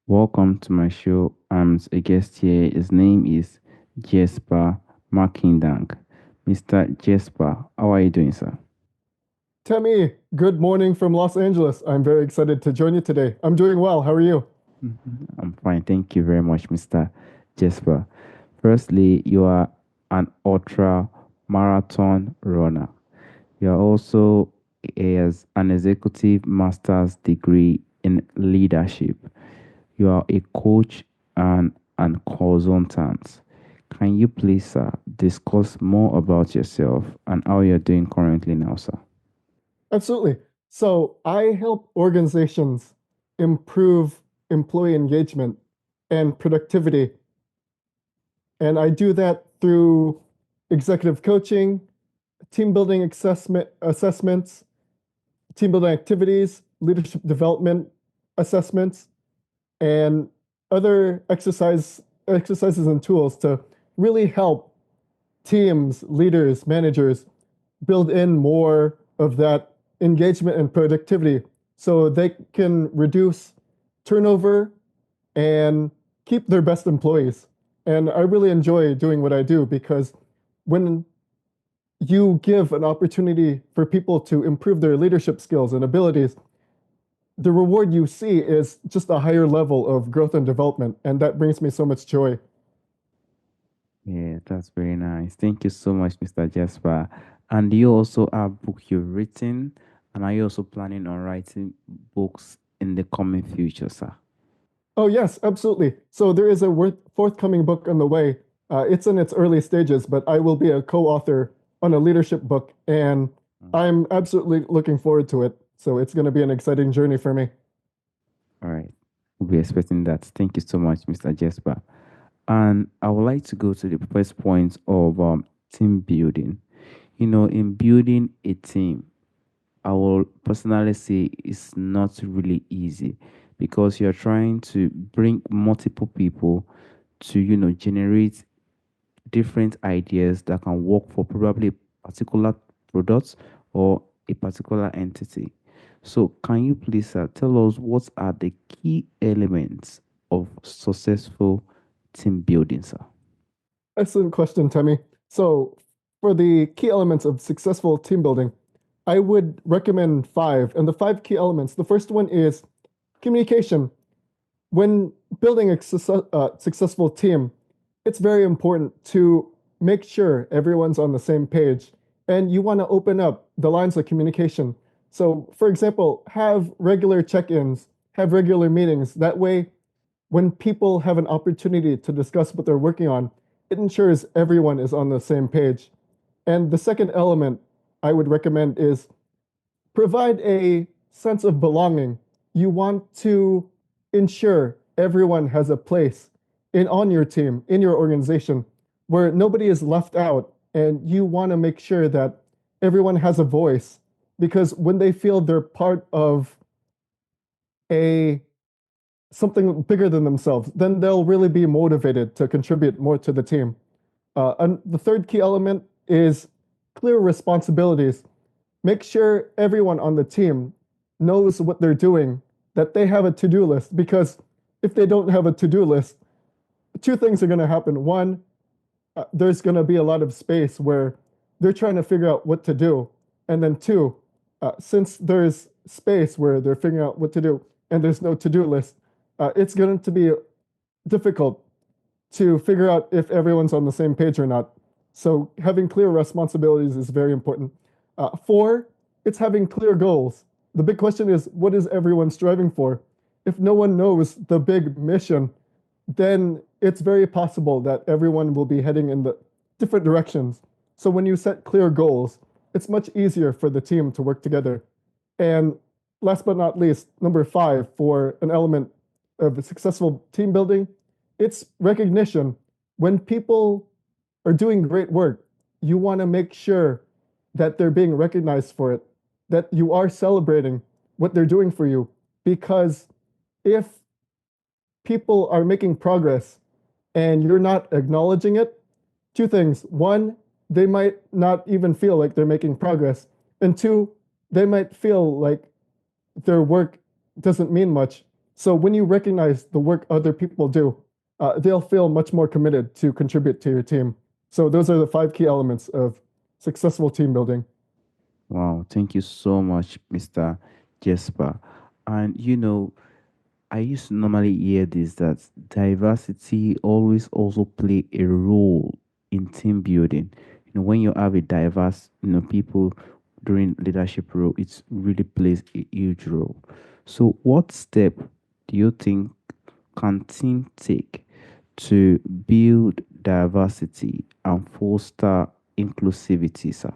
Welcome to my show. I'm a guest here. His name is Jessper Maquindang. Mr. Jessper, how are you doing, sir? Temi, good morning from Los Angeles. I'm very excited to join you today. I'm doing well. How are you? I'm fine. Thank you very much, Mr. Jesper. Firstly, you are an ultra marathon runner. You are also has an executive master's degree in leadership. You are a coach and consultant. Can you please, sir, discuss more about yourself and how you're doing currently now, sir? Absolutely. So, I help organizations improve employee engagement and productivity. And I do that through executive coaching, team building assessments, team building activities, leadership development assessments, and other exercises and tools to really help teams, leaders, managers build in more of that engagement and productivity so they can reduce turnover and keep their best employees. And I really enjoy doing what I do because when you give an opportunity for people to improve their leadership skills and abilities, the reward you see is just a higher level of growth and development. And that brings me so much joy. Yeah, that's very nice. Thank you so much, Mr. Jasper. And do you also have book you've written? And are you also planning on writing books in the coming future, sir? Oh, yes, absolutely. So there is a forthcoming book on the way. It's in its early stages, but I will be a co-author on a leadership book, and Mm. I'm absolutely looking forward to it. So it's going to be an exciting journey for me. All right. We'll be expecting that. Thank you so much, Mr. Jasper. And I would like to go to the first point of team building. In building a team, I will personally say it's not really easy because you're trying to bring multiple people to, generate different ideas that can work for probably a particular product or a particular entity. So, can you please tell us what are the key elements of successful team building, sir? Excellent question, Temi. So for the key elements of successful team building, I would recommend five. And the five key elements, the first one is communication. When building a successful team, it's very important to make sure everyone's on the same page. And you want to open up the lines of communication. So, for example, have regular check ins, have regular meetings. That way, when people have an opportunity to discuss what they're working on, it ensures everyone is on the same page. And the second element I would recommend is provide a sense of belonging. You want to ensure everyone has a place in on your team, in your organization, where nobody is left out, and you want to make sure that everyone has a voice because when they feel they're part of a something bigger than themselves, then they'll really be motivated to contribute more to the team. And the third key element is clear responsibilities. Make sure everyone on the team knows what they're doing, that they have a to-do list, because if they don't have a to-do list, two things are going to happen. One, there's going to be a lot of space where they're trying to figure out what to do. And then two, since there's space where they're figuring out what to do and there's no to-do list, it's going to be difficult to figure out if everyone's on the same page or not. So having clear responsibilities is very important. Four, it's having clear goals. The big question is, what is everyone striving for? If no one knows the big mission, then it's very possible that everyone will be heading in the different directions. So when you set clear goals, it's much easier for the team to work together. And last but not least, number five, for an element of successful team building, it's recognition. When people are doing great work, you want to make sure that they're being recognized for it, that you are celebrating what they're doing for you. Because if people are making progress and you're not acknowledging it, two things. One, they might not even feel like they're making progress. And two, they might feel like their work doesn't mean much. So when you recognize the work other people do, they'll feel much more committed to contribute to your team. So those are the five key elements of successful team building. Wow, thank you so much, Mr. Jesper. And I used to normally hear this that diversity always also play a role in team building. When you have a diverse, people during leadership role, it really plays a huge role. So, what step do you think can team take to build diversity and foster inclusivity, sir?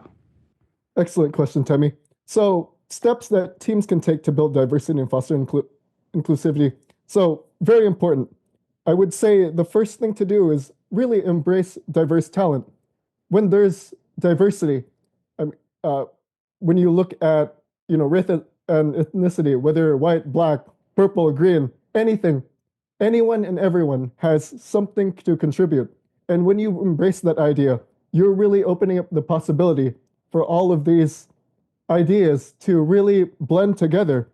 Excellent question, Tammy. So, steps that teams can take to build diversity and foster inclusivity. So, very important. I would say the first thing to do is really embrace diverse talent. When there's diversity, I mean, when you look at race and ethnicity, whether white, black, purple, green, anything, anyone and everyone has something to contribute. And when you embrace that idea, you're really opening up the possibility for all of these ideas to really blend together.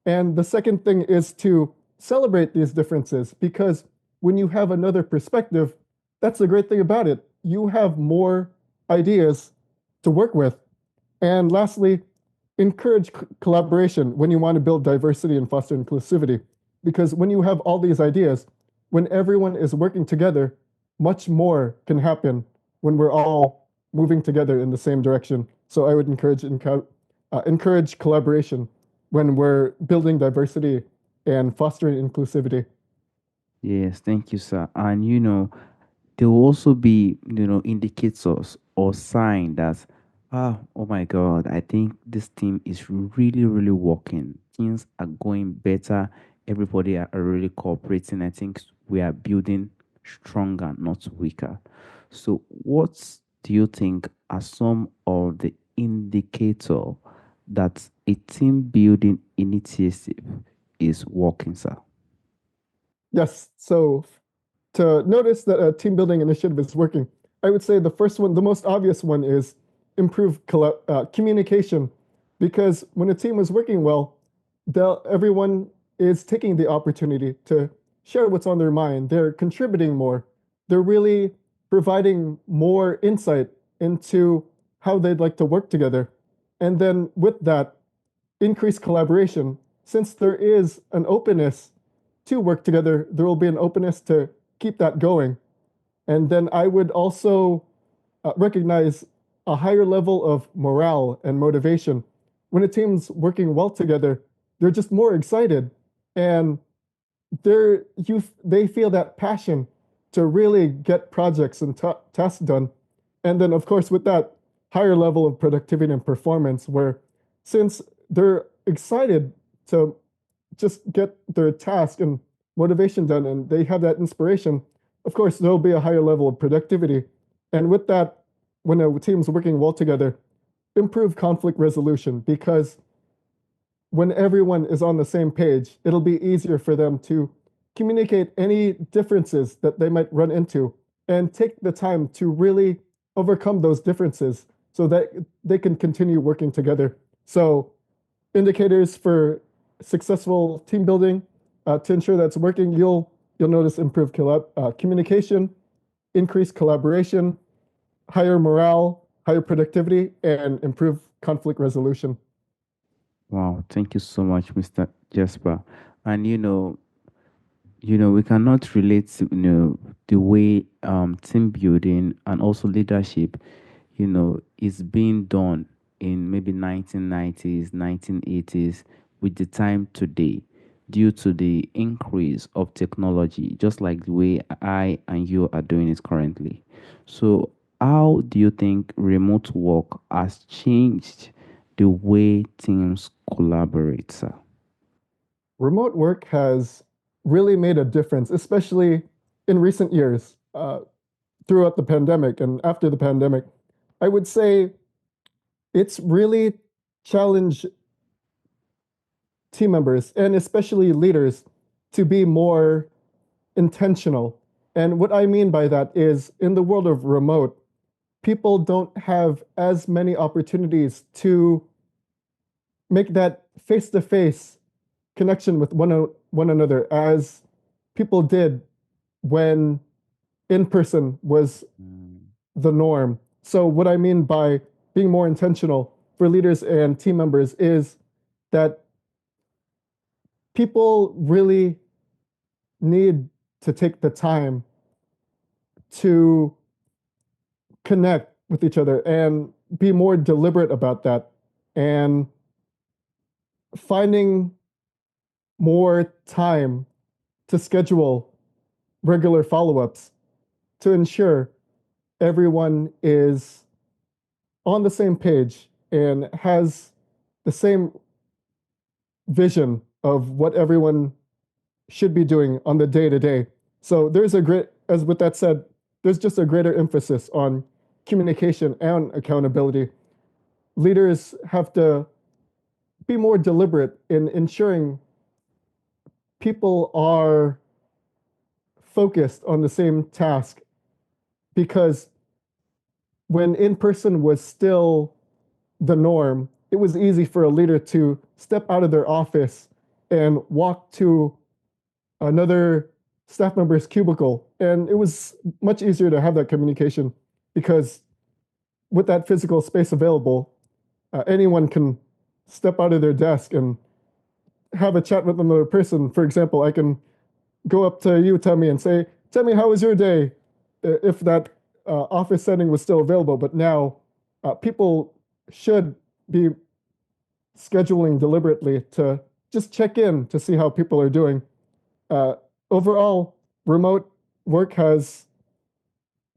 And the second thing is to celebrate these differences because when you have another perspective, that's the great thing about it. You have more ideas to work with. And lastly, encourage collaboration when you want to build diversity and foster inclusivity. Because when you have all these ideas, when everyone is working together, much more can happen when we're all moving together in the same direction. So I would encourage collaboration when we're building diversity and fostering inclusivity. Yes, thank you, sir. And there will also be indicators or sign that oh my god, I think this team is really really working, things are going better, everybody are really cooperating. I think we are building stronger, not weaker. So what do you think are some of the indicator that a team building initiative is working, sir? Yes, so to notice that a team building initiative is working, I would say the first one, the most obvious one is improve communication. Because when a team is working well, everyone is taking the opportunity to share what's on their mind. They're contributing more. They're really providing more insight into how they'd like to work together. And then with that, increase collaboration. Since there is an openness to work together, there will be an openness to keep that going. And then I would also recognize a higher level of morale and motivation. When a team's working well together, they're just more excited and they feel that passion to really get projects and tasks done. And then, of course, with that higher level of productivity and performance, where since they're excited to just get their task and motivation done and they have that inspiration, of course, there'll be a higher level of productivity. And with that, when a team's working well together, improve conflict resolution because when everyone is on the same page, it'll be easier for them to communicate any differences that they might run into and take the time to really overcome those differences so that they can continue working together. So, indicators for successful team building to ensure that's working, you'll notice improved communication, increased collaboration, higher morale, higher productivity, and improved conflict resolution. Wow, thank you so much, Mr. Jesper. And we cannot relate to the way team building and also leadership is being done in maybe 1990s, 1980s with the time today due to the increase of technology, just like the way I and you are doing it currently. So how do you think remote work has changed the way teams collaborate, sir? Remote work has really made a difference, especially in recent years, throughout the pandemic and after the pandemic. I would say it's really challenged team members and especially leaders to be more intentional. And what I mean by that is in the world of remote, people don't have as many opportunities to make that face to face connection with one another as people did when in person was Mm, the norm. So, what I mean by being more intentional for leaders and team members is that people really need to take the time to connect with each other and be more deliberate about that and finding more time to schedule regular follow-ups to ensure everyone is on the same page and has the same vision of what everyone should be doing on the day to day. So there's a great, as with that said, there's just a greater emphasis on communication and accountability. Leaders have to be more deliberate in ensuring people are focused on the same task because when in person was still the norm, it was easy for a leader to step out of their office and walk to another staff member's cubicle. And it was much easier to have that communication because with that physical space available, anyone can step out of their desk and have a chat with another person. For example, I can go up to you, Tammy, and say, Tammy, how was your day? If that office setting was still available. But now people should be scheduling deliberately to just check in to see how people are doing. Uh, Overall, remote work has,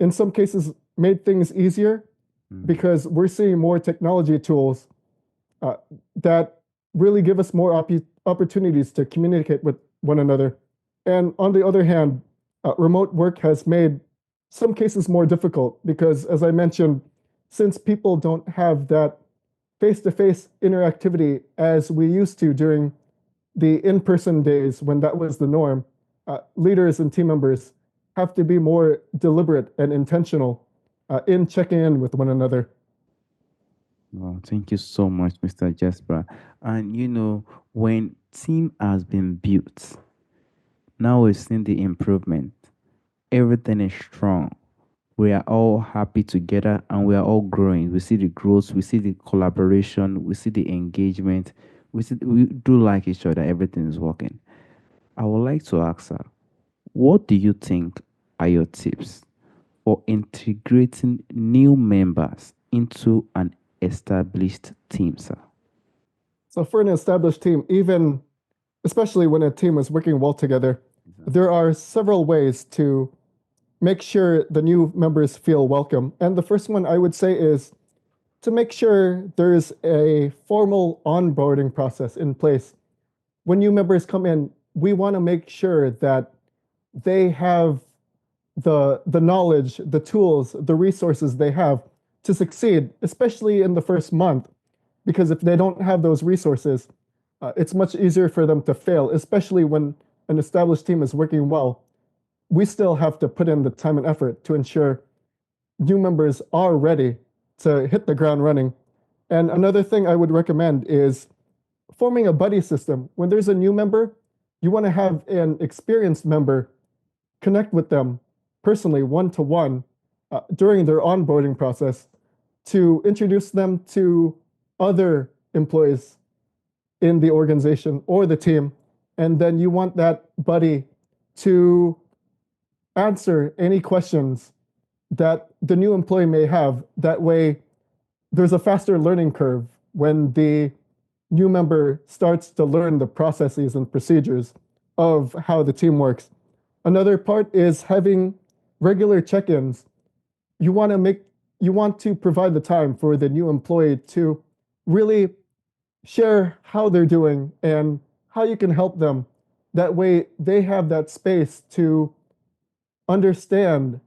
in some cases, made things easier mm. because we're seeing more technology tools uh, that really give us more opportunities to communicate with one another. And on the other hand, remote work has made some cases more difficult because, as I mentioned, since people don't have that face-to-face interactivity as we used to during the in-person days when that was the norm, leaders and team members have to be more deliberate and intentional in checking in with one another. Well, thank you so much, Mr. Jasper. And when team has been built, now we've seen the improvement. Everything is strong. We are all happy together and we are all growing. We see the growth, we see the collaboration, we see the engagement. We do like each other, everything is working. I would like to ask her, what do you think are your tips for integrating new members into an established team, sir? So for an established team, even especially when a team is working well together, there Exactly. are several ways to make sure the new members feel welcome. And the first one I would say is to make sure there's a formal onboarding process in place. When new members come in, we want to make sure that they have the knowledge, the tools, the resources they have to succeed, especially in the first month. Because if they don't have those resources, it's much easier for them to fail, especially when an established team is working well. We still have to put in the time and effort to ensure new members are ready to hit the ground running. And another thing I would recommend is forming a buddy system. When there's a new member, you want to have an experienced member connect with them personally, one to one, during their onboarding process to introduce them to other employees in the organization or the team. And then you want that buddy to answer any questions that the new employee may have. That way, there's a faster learning curve when the new member starts to learn the processes and procedures of how the team works. Another part is having regular check-ins. You want to make you want to provide the time for the new employee to really share how they're doing and how you can help them. That way they have that space to understand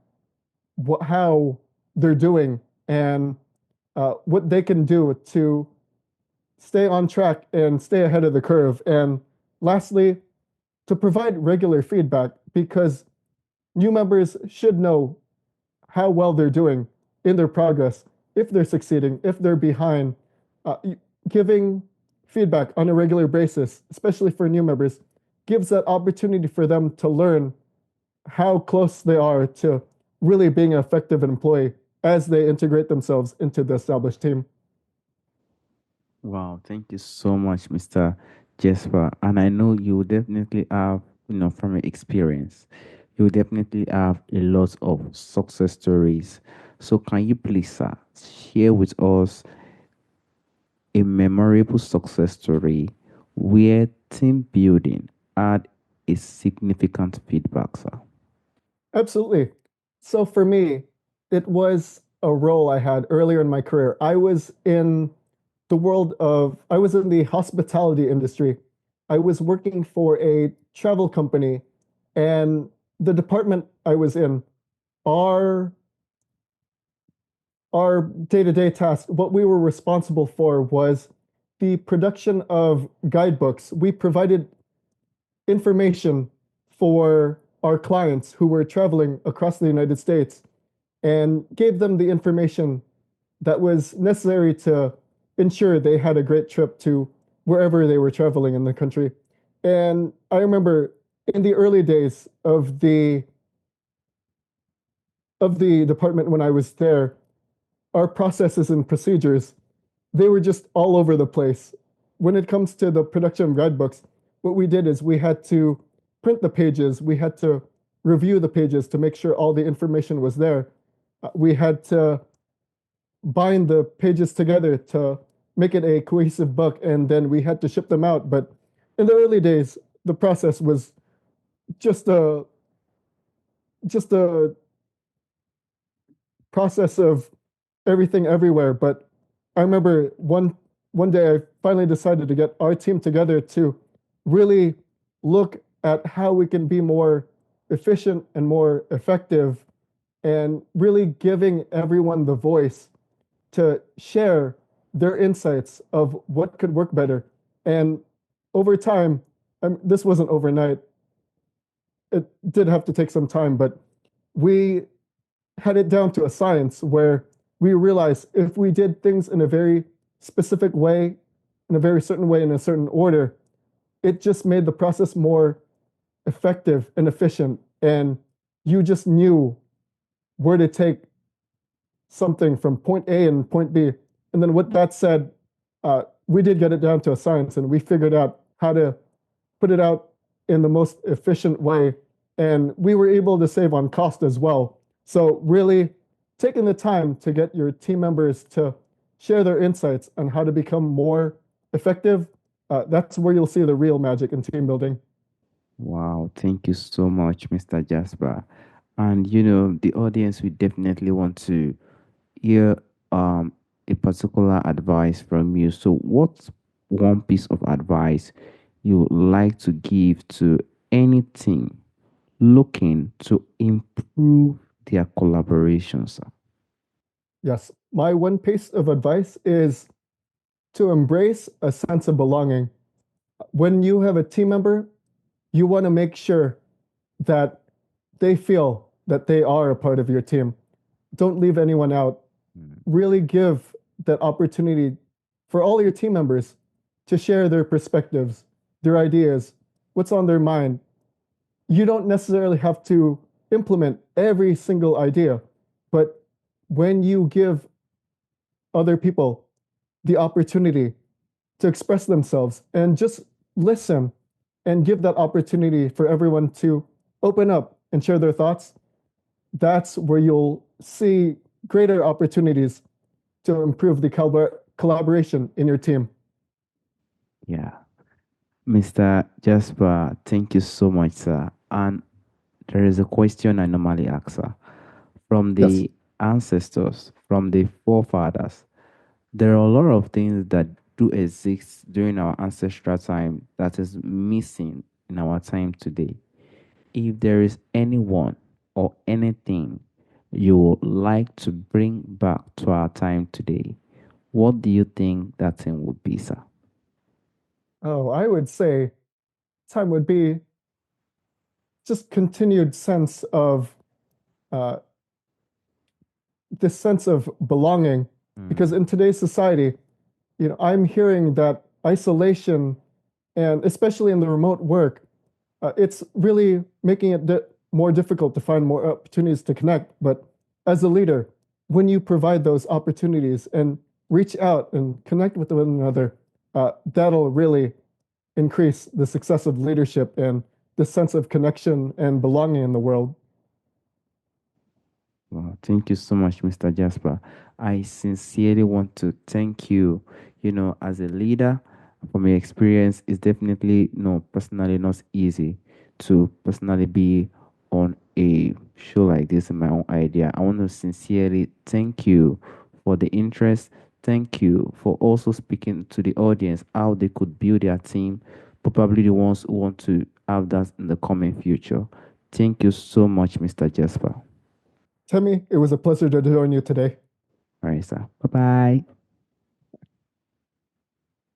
how they're doing and what they can do to stay on track and stay ahead of the curve. And lastly, to provide regular feedback because new members should know how well they're doing in their progress, if they're succeeding, if they're behind. Uh, giving feedback on a regular basis, especially for new members, gives that opportunity for them to learn how close they are to really being an effective employee as they integrate themselves into the established team. Wow, thank you so much, Mr. Jesper. And I know you will definitely have, from your experience, you will definitely have a lot of success stories. So can you please, sir, share with us a memorable success story where team building had a significant feedback, sir? Absolutely. So for me, it was a role I had earlier in my career. I was in the hospitality industry. I was working for a travel company, and the department I was in, our our day-to-day task, what we were responsible for was the production of guidebooks. We provided information for our clients who were traveling across the United States and gave them the information that was necessary to ensure they had a great trip to wherever they were traveling in the country. And I remember in the early days of the department when I was there, our processes and procedures, they were just all over the place. When it comes to the production of guidebooks, what we did is we had to print the pages, we had to review the pages to make sure all the information was there. We had to bind the pages together to make it a cohesive book, and then we had to ship them out. But in the early days, the process was just a just a process of everything everywhere. But I remember one day I finally decided to get our team together to really look at how we can be more efficient and more effective and really giving everyone the voice to share their insights of what could work better. And over time, this wasn't overnight. It did have to take some time, but we had it down to a science where we realized if we did things in a very specific way, in a very certain way, in a certain order, it just made the process more effective and efficient. And you just knew where to take something from point A and point B. And then with that said, we did get it down to a science and we figured out how to put it out in the most efficient way. And we were able to save on cost as well. So really taking the time to get your team members to share their insights on how to become more effective, that's where you'll see the real magic in team building. Wow, thank you so much, Mr. Jasper. And the audience will definitely want to hear a particular advice from you. So, what's one piece of advice you would like to give to any team looking to improve their collaboration, sir? Yes, my one piece of advice is to embrace a sense of belonging. When you have a team member, you want to make sure that they feel that they are a part of your team. Don't leave anyone out. Mm. Really give that opportunity for all your team members to share their perspectives, their ideas, what's on their mind. You don't necessarily have to implement every single idea, but when you give other people the opportunity to express themselves and just listen and give that opportunity for everyone to open up and share their thoughts, that's where you'll see greater opportunities to improve the collaboration in your team. Yeah. Mr. Jasper, thank you so much, sir. And there is a question I normally ask, sir. From Yes. the ancestors, from the forefathers, there are a lot of things that do exist during our ancestral time that is missing in our time today. If there is anyone or anything you would like to bring back to our time today, what do you think that thing would be, sir? Oh, I would say time would be just continued sense of uh, this sense of belonging. Because Mm, in today's society, I'm hearing that isolation and especially in the remote work, It's really making it more difficult to find more opportunities to connect. But as a leader, when you provide those opportunities and reach out and connect with one another, that'll really increase the success of leadership and the sense of connection and belonging in the world. Wow, thank you so much, Mr. Jasper. I sincerely want to thank you. As a leader, from your experience, it's definitely, no, personally not easy to personally be on a show like this in my own idea. I want to sincerely thank you for the interest. Thank you for also speaking to the audience how they could build their team, probably the ones who want to have that in the coming future. Thank you so much, Mr. Jasper. Temi, it was a pleasure to join you today. All right, sir. Bye bye.